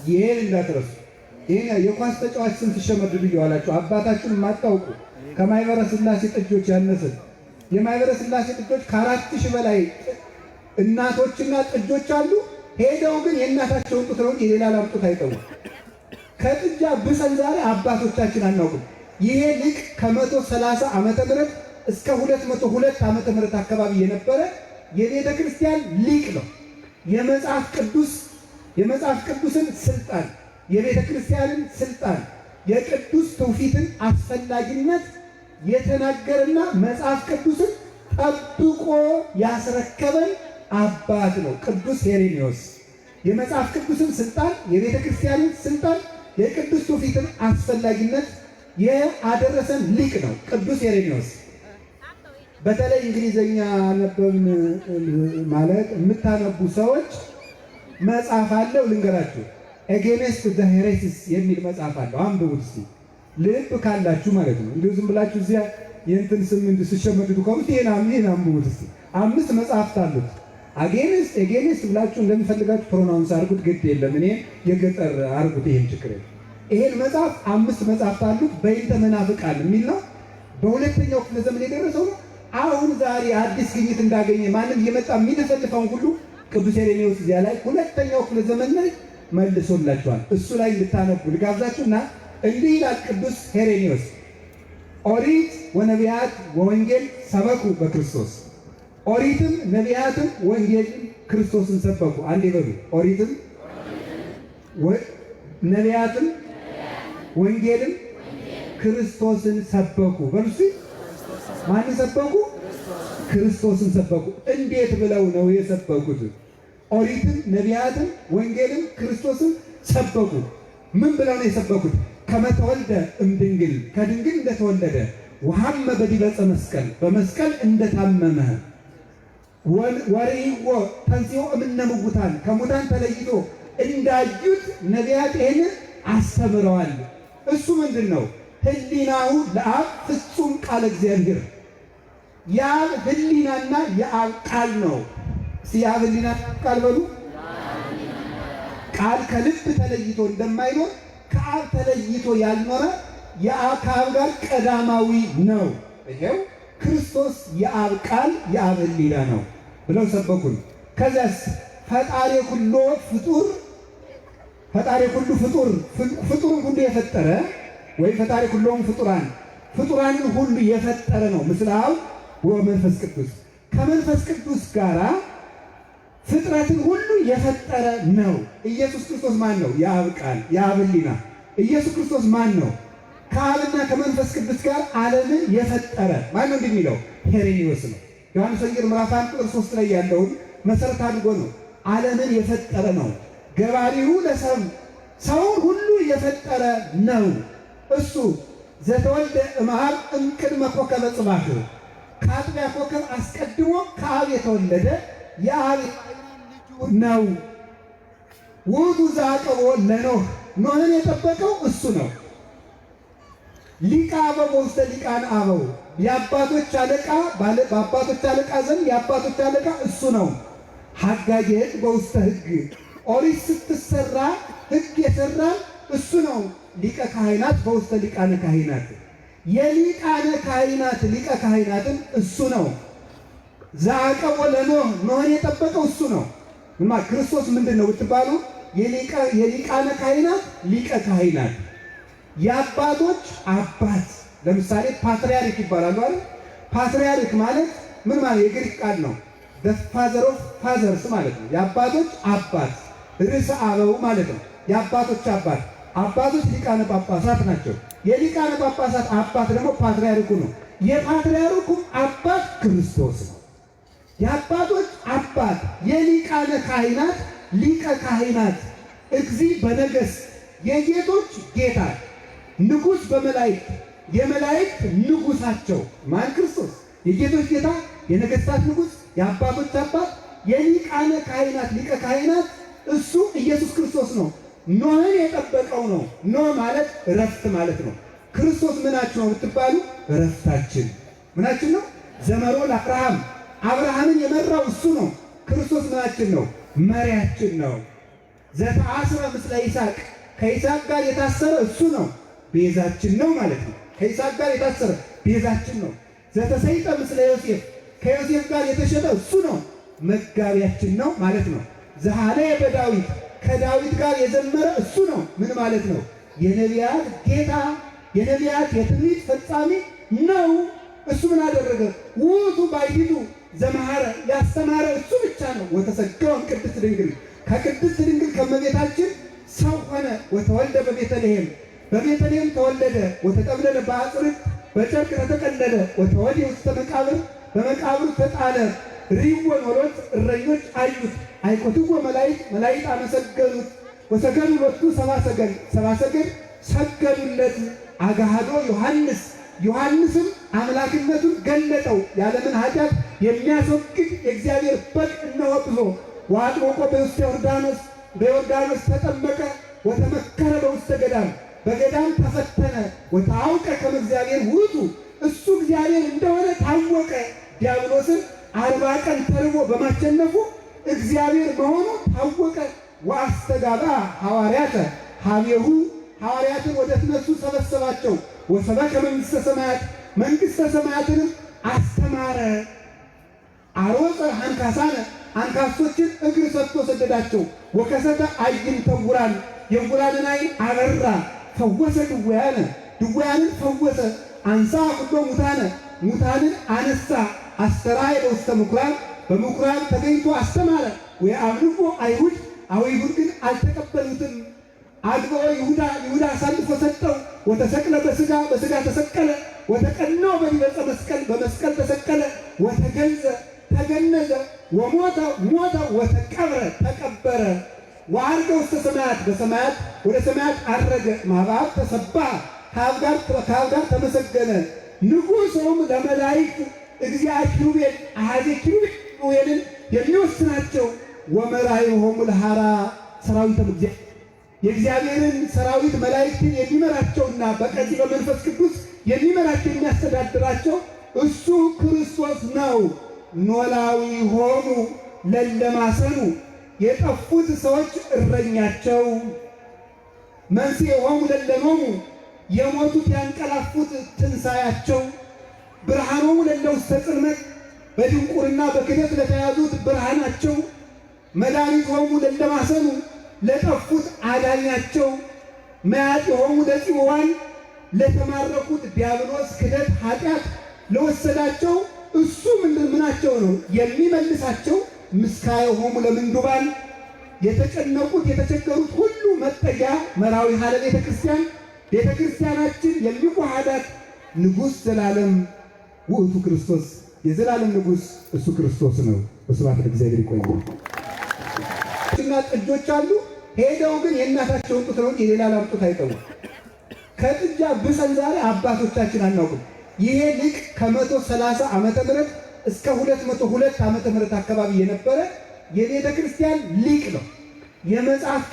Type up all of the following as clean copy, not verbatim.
ይሄን እንዳትረሱ። ይሄን የኳስ ተጫዋች ስንት ሸመድዱ ይዋላችሁ አባታችሁን ማጣውቁ ከማይበረ ሥላሴ ጥጆች ያነሰን የማይበረ ሥላሴ ጥጆች ከ4000 በላይ እናቶችና ጥጆች አሉ። ሄደው ግን የእናታቸውን ጡት ነው የሌላ ላምጡት አይጠው ከጥጃ ብሰን ዛሬ አባቶቻችን አናውቅም። ይሄ ሊቅ ከ130 ዓመተ ምህረት እስከ 202 ዓመተ ምህረት አካባቢ የነበረ የቤተ ክርስቲያን ሊቅ ነው። የመጽሐፍ ቅዱስን ስልጣን የቤተ ክርስቲያንን ስልጣን የቅዱስ ትውፊትን አስፈላጊነት የተናገረና መጽሐፍ ቅዱስን ጠብቆ ያስረከበን አባት ነው ቅዱስ ሄሬኔዎስ። የመጽሐፍ ቅዱስን ስልጣን የቤተ ክርስቲያንን ስልጣን የቅዱስ ትውፊትን አስፈላጊነት ያደረሰን ሊቅ ነው ቅዱስ ሄሬኔዎስ። በተለይ እንግሊዘኛ አነበብን ማለት የምታነቡ ሰዎች መጽሐፍ አለው ልንገራችሁ። ኤጌንስት ዘ ሄሬሲስ የሚል መጽሐፍ አለው። አንብቡት እስቲ ልብ ካላችሁ ማለት ነው። እንዲሁ ዝም ብላችሁ እዚያ የእንትን ስም እንድትሸመድዱ ከሆነ ይሄን አንብቡት እስቲ። 5 መጽሐፍት አሉት። ኤጌንስት ብላችሁ እንደሚፈልጋችሁ ፕሮናውንስ አድርጉት፣ ግድ የለም። እኔ የገጠር አድርጉት፣ ይሄን ችግር የለም። ይሄን መጽሐፍ 5 መጽሐፍት አሉት። በይንተ መናፍቃን የሚል ነው። በሁለተኛው ክፍለ ዘመን የደረሰው ነው። አሁን ዛሬ አዲስ ግኝት እንዳገኘ ማንም እየመጣ የሚነፈልፈውን ሁሉ ቅዱስ ሄሬኔዎስ እዚያ ላይ ሁለተኛው ክፍለ ዘመን ላይ መልሶላችኋል። እሱ ላይ እንድታነቡ ልጋብዛችሁና እንዲህ ይላል ቅዱስ ሄሬኔዎስ ኦሪት ወነቢያት ወወንጌል ሰበኩ በክርስቶስ። ኦሪትም ነቢያትም ወንጌልን ክርስቶስን ሰበኩ። አንዴ በሉ ኦሪትም ነቢያትም ወንጌልን ክርስቶስን ሰበኩ። በሉ ማንን ሰበኩ? ክርስቶስን ሰበኩ። እንዴት ብለው ነው የሰበኩት? ኦሪትም ነቢያትም ወንጌልም ክርስቶስን ሰበኩ። ምን ብለው ነው የሰበኩት? ከመተወልደ እምድንግል ከድንግል እንደተወለደ ወሐመ በዲበ ዕፀ መስቀል በመስቀል እንደታመመ ወርይዎ ተንሥኦ እምነ ሙታን ከሙታን ተለይቶ እንዳዩት ነቢያት ይህንን አስተምረዋል። እሱ ምንድን ነው? ህሊናሁ ለአብ ፍጹም ቃለ እግዚአብሔር። የአብ ህሊናና የአብ ቃል ነው። የአብ ህሊና ቃል በሉ። ቃል ከልብ ተለይቶ እንደማይኖር ከአብ ተለይቶ ያልኖረ ከአብ ጋር ቀዳማዊ ነው። ይሄው ክርስቶስ የአብ ቃል የአብ ህሊና ነው ብለው ሰበኩን። ከዚያስ ፈጣሪ ሁሉ ፍጡር ፍጡርን ሁሉ የፈጠረ ወይ ፈጣሪ ሁሉም ፍጡራንን ሁሉ የፈጠረ ነው። ምስለ አብ ወመንፈስ ቅዱስ ከመንፈስ ቅዱስ ጋራ ፍጥረትን ሁሉ የፈጠረ ነው። ኢየሱስ ክርስቶስ ማን ነው? የአብ ቃል የአብ ህሊና። ኢየሱስ ክርስቶስ ማን ነው? ከአብና ከመንፈስ ቅዱስ ጋር ዓለምን የፈጠረ ማን ነው? እንደሚለው ሄሬኔዎስ ነው። ዮሐንስ ወንጌል ምዕራፍ 1 ቁጥር 3 ላይ ያለውን መሰረት አድርጎ ነው ዓለምን የፈጠረ ነው። ገባሪሁ ለሰብ ሰውን ሁሉ የፈጠረ ነው። እሱ ዘተወልደ እምአብ እምቅድመ ኮከበ ጽባሕ ከአጥቢያ ኮከብ አስቀድሞ ከአብ የተወለደ የአብ ነው። ውእቱ ዘዐቀቦ ለኖህ ኖህን የጠበቀው እሱ ነው። ሊቀ አበው በውስተ ሊቃነ አበው የአባቶች አለቃ በአባቶች አለቃ ዘንድ የአባቶች አለቃ እሱ ነው። ሐጋጌ ሕግ በውስተ ሕግ ኦሪት ስትሰራ ሕግ የሰራ እሱ ነው። ሊቀ ካህናት በውስተ ሊቃነ ካህናት የሊቃነ ካህናት ሊቀ ካህናትን እሱ ነው። ዘዐቀቦ ለኖህ ኖህን የጠበቀው እሱ ነው። ክርስቶስ ምንድን ነው ብትባሉ የሊቃነ ካህናት ሊቀ ካህናት የአባቶች አባት። ለምሳሌ ፓትርያርክ ይባላሉ አይደል? ፓትርያርክ ማለት ምን ማለት? የግሪክ ቃል ነው። ፋዘር ኦፍ ፋዘርስ ማለት ነው። የአባቶች አባት። ርዕሰ አበው ማለት ነው። የአባቶች አባት። አባቶች ሊቃነ ጳጳሳት ናቸው። የሊቃነ ጳጳሳት አባት ደግሞ ፓትርያርኩ ነው። የፓትርያርኩ አባት ክርስቶስ ነው። የአባቶች አባት የሊቃነ ካህናት ሊቀ ካህናት እግዚእ በነገሥት የጌቶች ጌታ ንጉሥ በመላእክት የመላእክት ንጉሣቸው ማን? ክርስቶስ። የጌቶች ጌታ የነገሥታት ንጉሥ የአባቶች አባት የሊቃነ ካህናት ሊቀ ካህናት እሱ ኢየሱስ ክርስቶስ ነው። ኖህን የጠበቀው ነው። ኖህ ማለት እረፍት ማለት ነው። ክርስቶስ ምናችሁ ነው ብትባሉ እረፍታችን። ምናችን ነው? ዘመሮ ለአብርሃም አብርሃምን የመራው እሱ ነው። ክርስቶስ ምናችን ነው? መሪያችን ነው። ዘተአስረ ምስለ ይስሐቅ ከይስሐቅ ጋር የታሰረ እሱ ነው፣ ቤዛችን ነው ማለት ነው። ከይስሐቅ ጋር የታሰረ ቤዛችን ነው። ዘተሰይጠ ምስለ ዮሴፍ ከዮሴፍ ጋር የተሸጠ እሱ ነው፣ መጋቢያችን ነው ማለት ነው። ዘሃለየ በዳዊት ከዳዊት ጋር የዘመረ እሱ ነው። ምን ማለት ነው? የነቢያት ጌታ የነቢያት የትንቢት ፈጻሚ ነው። እሱ ምን አደረገ? ውእቱ ባሕቲቱ ዘመሐረ ያስተማረ እሱ ብቻ ነው። ወተሰገወም ቅድስት ድንግል ከቅድስት ድንግል ከመቤታችን ሰው ሆነ። ወተወልደ በቤተልሔም በቤተልሔም ተወለደ። ወተጠብለለ በአጽርቅ በጨርቅ ተጠቀለለ። ወተወልደ ውስተ መቃብር በመቃብር ተጣለ። ሪወ ኖሎት እረኞች አዩት። አይኮትዎ መላእክት መላእክት አመሰገኑት። ወሰገዱ ሎቱ ሰብአ ሰገል ሰገዱለት። አጋሃዶ ዮሐንስም አምላክነቱን ገለጠው። የዓለምን ኃጢአት የሚያስወግድ የእግዚአብሔር በግ እነሆ ብሎ ወአጥምቆ በውስተ በዮርዳኖስ ተጠመቀ። ወተመከረ በውስተ ገዳም በገዳም ተፈተነ። ወታወቀ ከመ እግዚአብሔር ውእቱ እሱ እግዚአብሔር እንደሆነ ታወቀ። ዲያብሎስን 40 ቀን ተርቦ በማሸነፉ እግዚአብሔር መሆኑ ታወቀ። ወአስተጋባ ሐዋርያተ ሀቤሁ ሐዋርያትን ወደ እነሱ ሰበሰባቸው። ወሰበከ መንግሥተ ሰማያት መንግሥተ ሰማያትንም አስተማረ። አሮፀ አንካሳነ አንካሶችን እግር ሰጥቶ ሰደዳቸው። ወከሰተ አዕይንተ ዕውራን የዕውራንን ዓይን አበራ። ፈወሰ ድውያንን ፈወሰ። አንሣ ኩሎ ሙታንን አነሳ። አስተርአየ በውስተ ምኵራብ በምኵራብ ተገኝቶ አስተማረ። ወየአምልኮ አይሁድ ግን አልተቀበሉትም። አግብኦ ይሁዳ አሳልፎ ሰጠው። ወተሰቅለ በሥጋ ተሰቀለ። ወተቀነወ በዲበ መስቀል በመስቀል ተሰቀለ። ተገነዘ ወሞተ ተቀበረ። ወዐርገ ውስተ ሰማያት በሰማያት ወደ ሰማያት አረገ። ማኅበብ ተሰብሐ ከአብ ጋር ተመሰገነ። ንጉሡም ለመላእክት እግዚአ ኪሩቤል አሐዜ ኪሩቤልን የሚወስናቸው ወመራይሆሙ ለሐራ ሰራዊተ እግዚአብሔር የእግዚአብሔርን ሰራዊት መላእክትን የሚመራቸውና በቀዚህ በመንፈስ ቅዱስ የሚመራቸው የሚያስተዳድራቸው እሱ ክርስቶስ ነው። ኖላዊ ሆኑ ለለማሰኑ የጠፉት ሰዎች እረኛቸው። መንሥኤ ሆሙ ለለኖሙ የሞቱት ያንቀላፉት ትንሣያቸው። ብርሃኖሙ ለእለ ውስተ ጽልመት በድንቁርና በክደት ለተያዙት ብርሃናቸው። መድኃኒት ሆሙ ለለማሰኑ ለጠፉት አዳኛቸው። መያጢ ሆሙ ለጽዮዋን ለተማረኩት ዲያብሎስ ክደት ኃጢአት ለወሰዳቸው እሱ ምናቸው ነው የሚመልሳቸው። ምስካየ ሆሙ ለምንዱባን የተጨነቁት የተቸገሩት ሁሉ መጠጊያ መራዊ ሀለ ቤተ ክርስቲያን ቤተ ክርስቲያናችን የሚዋሃዳት ንጉሥ ዘላለም ውእቱ ክርስቶስ የዘላለም ንጉሥ እሱ ክርስቶስ ነው። ስብሐት ለእግዚአብሔር። ይቆያል እና ጥጆች አሉ ሄደው ግን የእናታቸውን ጡት ነው የሌላ ላምጡት አይጠቡም። ከጥጃ ብሰን ዛሬ አባቶቻችን አናውቅም። ይሄ ሊቅ ከ130 ዓመተ ምህረት እስከ 202 ዓመተ ምህረት አካባቢ የነበረ የቤተ ክርስቲያን ሊቅ ነው። የመጽሐፍ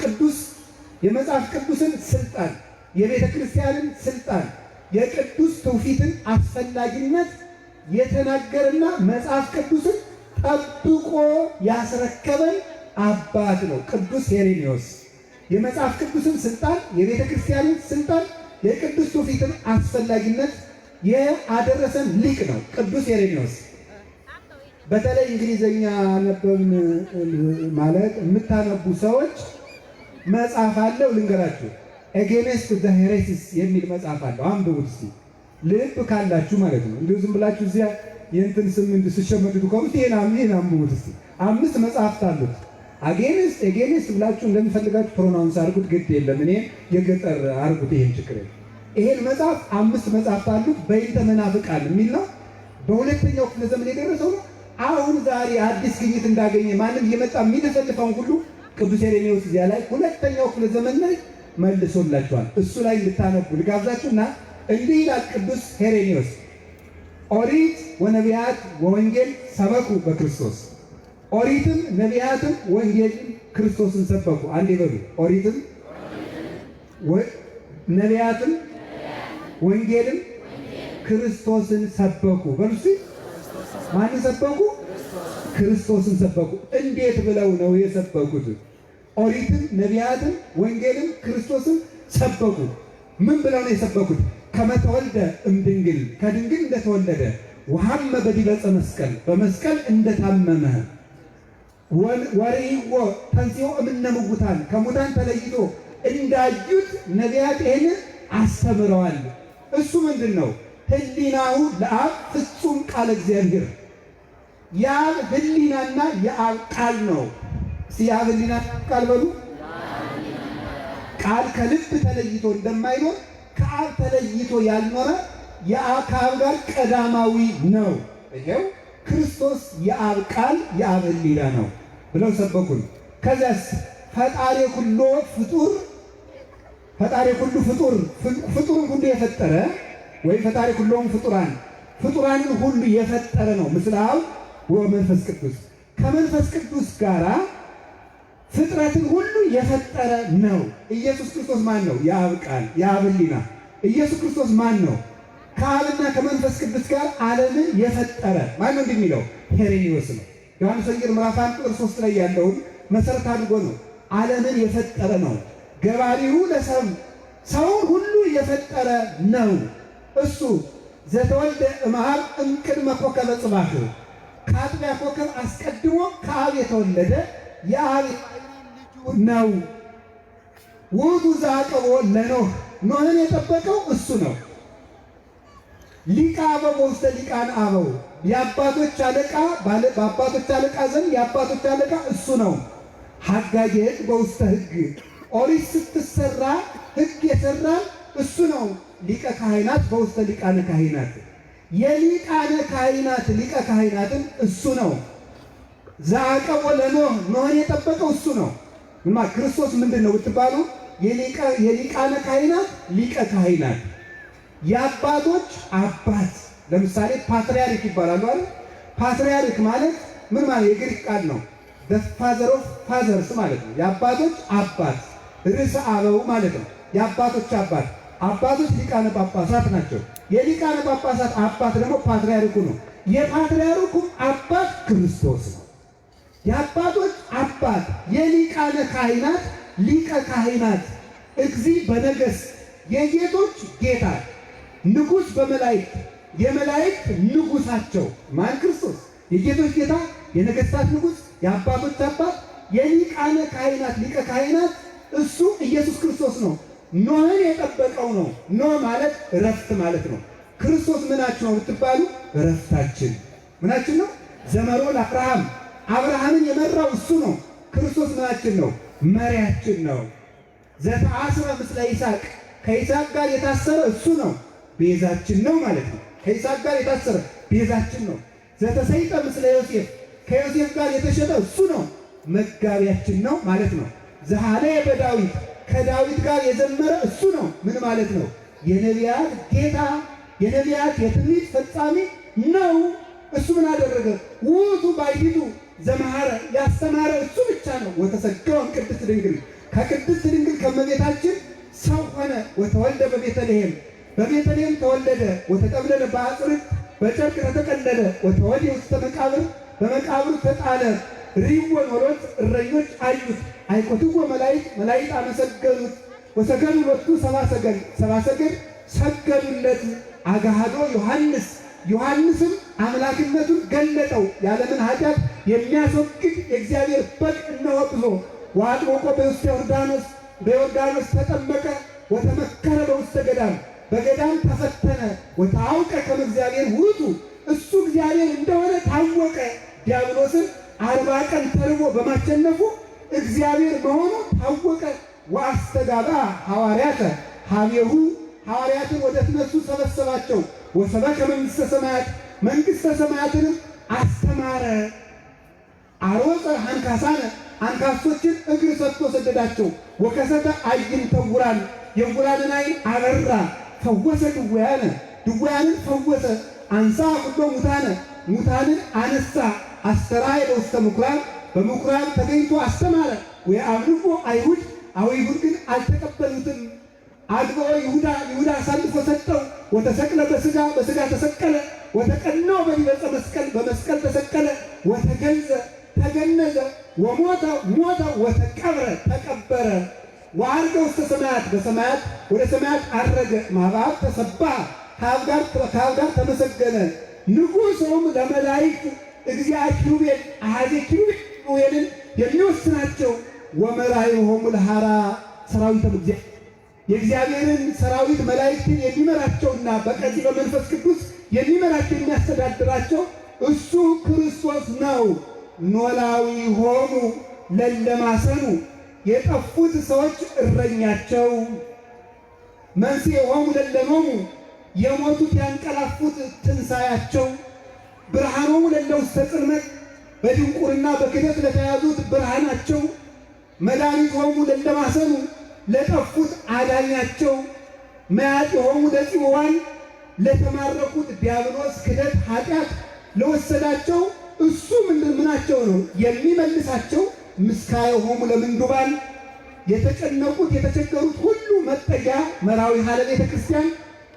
ቅዱስን ስልጣን የቤተ ክርስቲያንን ስልጣን የቅዱስ ትውፊትን አስፈላጊነት የተናገረና መጽሐፍ ቅዱስን ጠብቆ ያስረከበን አባት ነው ቅዱስ ሄሬኔዎስ። የመጽሐፍ ቅዱስን ስልጣን የቤተ ክርስቲያንን ስልጣን የቅዱስ ትውፊትን አስፈላጊነት ያደረሰን ሊቅ ነው ቅዱስ ሄሬኔዎስ። በተለይ እንግሊዘኛ ነበብን ማለት የምታነቡ ሰዎች መጽሐፍ አለው ልንገራችሁ። ኤጌንስት ዘ ሄሬሲስ የሚል መጽሐፍ አለው። አንብቡት እስቲ ልብ ካላችሁ ማለት ነው። እንዲሁ ዝም ብላችሁ እዚያ የእንትን ስም እንድትሸመድዱ ከሆነ ይሄን አንብቡት እስቲ። 5 መጽሐፍት አሉት። ኤጌንስት ብላችሁ እንደሚፈልጋችሁ ፕሮናውንስ አድርጉት፣ ግድ የለም። እኔ የገጠር አድርጉት፣ ይሄን ችግር የለም። ይሄን መጽሐፍ 5 መጽሐፍት አሉት። በይንተ መናፍቃን የሚል ነው። በሁለተኛው ክፍለ ዘመን የደረሰው ነው። አሁን ዛሬ አዲስ ግኝት እንዳገኘ ማንም እየመጣ የሚደፈልፈውን ሁሉ ቅዱስ ሄሬኔዎስ እዚያ ላይ ሁለተኛው ክፍለ ዘመን ላይ መልሶላችኋል። እሱ ላይ እንድታነቡ ልጋብዛችሁና እንዲህ ይላል ቅዱስ ሄሬኔዎስ። ኦሪት ወነቢያት ወወንጌል ሰበኩ በክርስቶስ። ኦሪትም ነቢያትም ወንጌልን ክርስቶስን ሰበኩ። አንዴ በሉ። ኦሪትም ነቢያትም ወንጌልም ክርስቶስን ሰበኩ። በሉ። ማንን ሰበኩ? ክርስቶስን ሰበኩ። እንዴት ብለው ነው የሰበኩት? ኦሪትም ነቢያትም ወንጌልም ክርስቶስም ሰበኩ። ምን ብለው ነው የሰበኩት? ከመተወልደ እምድንግል ከድንግል እንደተወለደ ወሐመ በዲበ ዕፀ መስቀል በመስቀል እንደታመመ ወርይዎ ተንሥኦ እምነ ሙታን ከሙታን ተለይቶ እንዳዩት ነቢያት ይህን አስተምረዋል። እሱ ምንድን ነው? ህሊናሁ ለአብ ፍጹም ቃል እግዚአብሔር የአብ ህሊናና የአብ ቃል ነው። የአብ ህሊና ቃል በሉ። ቃል ከልብ ተለይቶ እንደማይኖር ከአብ ተለይቶ ያልኖረ ከአብ ጋር ቀዳማዊ ነው። ይሄው ክርስቶስ የአብ ቃል የአብ ህሊና ነው ብለው ሰበኩን። ከዚያስ ፈጣሪ ኩሉ ፍጡር ፍጡርን ሁሉ የፈጠረ ወይ ፈጣሪ ኩሎም ፍጡራንን ሁሉ የፈጠረ ነው። ምስለ አብ ወመንፈስ ቅዱስ ከመንፈስ ቅዱስ ጋራ ፍጥረትን ሁሉ የፈጠረ ነው። ኢየሱስ ክርስቶስ ማን ነው? የአብ ቃል የአብ ህሊና። ኢየሱስ ክርስቶስ ማን ነው? ከአብና ከመንፈስ ቅዱስ ጋር ዓለምን የፈጠረ ማን ነው? እንደሚለው ሄሬኒዮስ ነው። ዮሐንስ ወንጌል ምዕራፍ 1 ቁጥር 3 ላይ ያለውን መሰረት አድርጎ ነው ዓለምን የፈጠረ ነው። ገባሪሁ ለሰብ ሰውን ሁሉ የፈጠረ ነው። እሱ ዘተወልደ እምአብ እምቅድመ ኮከበ ጽባሕ ከአጥቢያ ኮከብ አስቀድሞ ከአብ የተወለደ የአብ ልጁ ነው። ውእቱ ዘዐቀቦ ለኖህ ኖህን የጠበቀው እሱ ነው። ሊቀ አበው በውስተ ሊቃነ አበው የአባቶች አለቃ በአባቶች አለቃ ዘንድ የአባቶች አለቃ እሱ ነው። ሐጋጌ ሕግ በውስተ ሕግ ኦሪት ስትሰራ ሕግ የሰራ እሱ ነው። ሊቀ ካህናት በውስተ ሊቃነ ካህናት የሊቃነ ካህናት ሊቀ ካህናትን እሱ ነው። ዘዐቀቦ ለኖህ ኖህን የጠበቀው እሱ ነው። ክርስቶስ ምንድን ነው ብትባሉ የሊቃነ ካህናት ሊቀ ካህናት የአባቶች አባት። ለምሳሌ ፓትርያርክ ይባላሉ አይደል? ፓትርያርክ ማለት ምን ማለት? የግሪክ ቃል ነው። ፋዘር ኦፍ ፋዘርስ ማለት ነው። የአባቶች አባት ርዕሰ አበው ማለት ነው። የአባቶች አባት አባቶች ሊቃነ ጳጳሳት ናቸው። የሊቃነ ጳጳሳት አባት ደግሞ ፓትርያርኩ ነው። የፓትርያርኩ አባት ክርስቶስ ነው። የአባቶች አባት የሊቃነ ካህናት ሊቀ ካህናት እግዚእ በነገሥት የጌቶች ጌታ ንጉሥ በመላእክት የመላእክት ንጉሣቸው ማን? ክርስቶስ የጌቶች ጌታ የነገሥታት ንጉሥ የአባቶች አባት የሊቃነ ካህናት ሊቀ ካህናት እሱ ኢየሱስ ክርስቶስ ነው። ኖህን የጠበቀው ነው። ኖህ ማለት እረፍት ማለት ነው። ክርስቶስ ምናችሁ ነው ብትባሉ እረፍታችን ምናችን ነው። ዘመሮ ለአብርሃም አብርሃምን የመራው እሱ ነው። ክርስቶስ ምናችን ነው? መሪያችን ነው። ዘተአስረ ምስለ ይስሐቅ ከይስሐቅ ጋር የታሰረ እሱ ነው። ቤዛችን ነው ማለት ነው። ከይስሐቅ ጋር የታሰረ ቤዛችን ነው። ዘተሰይጠ ምስለ ዮሴፍ ከዮሴፍ ጋር የተሸጠ እሱ ነው። መጋቢያችን ነው ማለት ነው። ዘሃለየ በዳዊት ከዳዊት ጋር የዘመረ እሱ ነው። ምን ማለት ነው? የነቢያት ጌታ የነቢያት የትንቢት ፈጻሚ ነው። እሱ ምን አደረገ? ውእቱ ባሕቲቱ ዘመሐረ ያስተማረ እሱ ብቻ ነው። ወተሰገወ ቅድስት ድንግል ከቅድስት ድንግል ከመቤታችን ሰው ሆነ። ወተወልደ በቤተልሔም በቤተልሔም ተወለደ። ወተጠብለለ በአጽርቅ በጨርቅ ተጠቀለለ። ወተወልደ ውስተ መቃብር በመቃብር ተጣለ። ሪወ ኖሎት እረኞች አዩት። አይኮትዎ መላእክት አመሰገኑት። ወሰገዱ ሎቱ ሰብአ ሰገል ሰገዱለት። አጋሃዶ ዮሐንስም አምላክነቱን ገለጠው። የዓለምን ኃጢአት የሚያስወግድ የእግዚአብሔር በግ እነሆ ብሎ ወአጥምቆ በውስተ ዮርዳኖስ በዮርዳኖስ ተጠመቀ። ወተመከረ በውስተ ገዳም በገዳም ተፈተነ። ወታወቀ ከመ እግዚአብሔር ውእቱ እሱ እግዚአብሔር እንደሆነ ታወቀ። ዲያብሎስን 40 ቀን ተርቦ በማሸነፉ እግዚአብሔር መሆኑ ታወቀ። ወአስተጋባ ሐዋርያተ ሀቤሁ ሐዋርያትን ወደ እነሱ ሰበሰባቸው። ወሰበከ መንግሥተ ሰማያት መንግሥተ ሰማያትንም አስተማረ። አሮፀ አንካሳነ አንካሶችን እግር ሰጥቶ ሰደዳቸው። ወከሰተ አዕይንተ ዕውራን የዕውራንን ዓይን አበራ። ፈወሰ ድውያንን ፈወሰ። አንሳ ኩሎ ሙታንን አነሳ። አስተርአየ በውስተ ምኵራብ በምኵራብ ተገኝቶ አስተማረ። ወየአምልኮ አይሁድ ግን አልተቀበሉትም። አግብኦ ይሁዳ አሳልፎ ሰጠው። ወተሰቅለ በሥጋ ተሰቀለ። ወተቀነወ በዲበ ዕፀ መስቀል በመስቀል ተሰቀለ። ወተገንዘ ተገነዘ። ሞተ ወተቀብረ ተቀበረ ወዐርገ ውስተ ሰማያት በሰማያት ወደ ሰማያት አረገ ማኅበብ ተሰብሐ ከአብ ጋር ተመሰገነ ንጉሡም ለመላእክት እግዚአ ኪሩቤል አሐዜ ኪሩቤልን የሚወስናቸው ወመራይሆሙ ለሐራ ሰራዊተ እግዚአብሔር የእግዚአብሔርን ሰራዊት መላእክትን የሚመራቸውና በቀኝ በመንፈስ ቅዱስ የሚመራቸው የሚያስተዳድራቸው እሱ ክርስቶስ ነው። ኖላዊሆሙ ለለማሰኑ የጠፉት ሰዎች እረኛቸው፣ መንሥኤሆሙ ለለሞሙ የሞቱት ያንቀላፉት ትንሣኤያቸው፣ ብርሃኖሙ ለለውስተ ጽልመት በድንቁርና በክደት ለተያዙት ብርሃናቸው፣ መድኃኒቶሙ ለለማሰኑ ለጠፉት አዳኛቸው፣ መያጢሆሙ ለጽዮዋን ለተማረኩት ዲያብሎስ ክደት ኃጢአት ለወሰዳቸው እሱ ምናቸው ነው የሚመልሳቸው። ምስካየሆሙ ለምንዱባን የተጨነቁት የተቸገሩት ሁሉ መጠጊያ መራዊ ሀለ ቤተ ክርስቲያን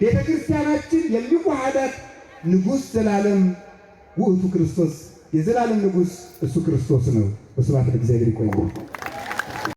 ቤተ ክርስቲያናችን የሚዋሃዳት ንጉሥ ዘላለም ውእቱ ክርስቶስ የዘላለም ንጉሥ እሱ ክርስቶስ ነው። ስብሐት ለእግዚአብሔር። ይቆያል።